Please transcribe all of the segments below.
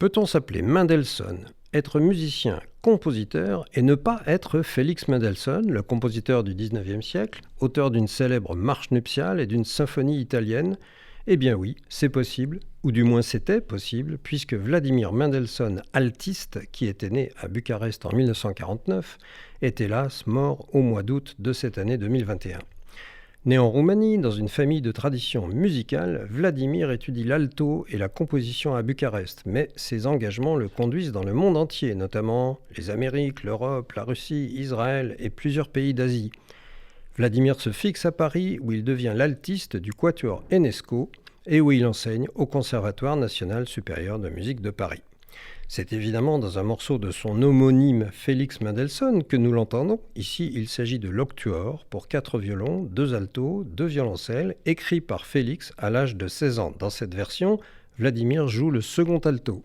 Peut-on s'appeler Mendelssohn, être musicien, compositeur et ne pas être Félix Mendelssohn, le compositeur du XIXe siècle, auteur d'une célèbre marche nuptiale et d'une symphonie italienne? Eh bien oui, c'est possible, ou du moins c'était possible, puisque Vladimir Mendelssohn, altiste, qui était né à Bucarest en 1949, est hélas mort au mois d'août de cette année 2021. Né en Roumanie, dans une famille de tradition musicale, Vladimir étudie l'alto et la composition à Bucarest, mais ses engagements le conduisent dans le monde entier, notamment les Amériques, l'Europe, la Russie, Israël et plusieurs pays d'Asie. Vladimir se fixe à Paris, où il devient l'altiste du quatuor Enesco et où il enseigne au Conservatoire national supérieur de musique de Paris. C'est évidemment dans un morceau de son homonyme Félix Mendelssohn que nous l'entendons. Ici, il s'agit de l'Octuor pour 4 violons, 2 altos, 2 violoncelles, écrit par Félix à l'âge de 16 ans. Dans cette version, Vladimir joue le second alto.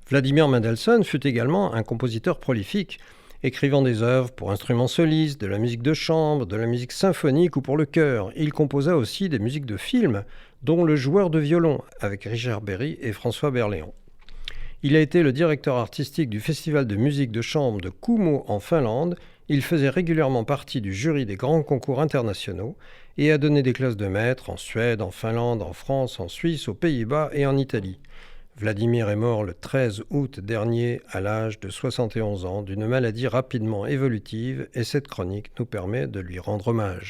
Vladimir Mendelssohn fut également un compositeur prolifique, écrivant des œuvres pour instruments solistes, de la musique de chambre, de la musique symphonique ou pour le chœur. Il composa aussi des musiques de films, dont Le joueur de violon, avec Richard Berry et François Berléand. Il a été le directeur artistique du Festival de musique de chambre de Kumo en Finlande. Il faisait régulièrement partie du jury des grands concours internationaux et a donné des classes de maître en Suède, en Finlande, en France, en Suisse, aux Pays-Bas et en Italie. Vladimir est mort le 13 août dernier à l'âge de 71 ans d'une maladie rapidement évolutive et cette chronique nous permet de lui rendre hommage.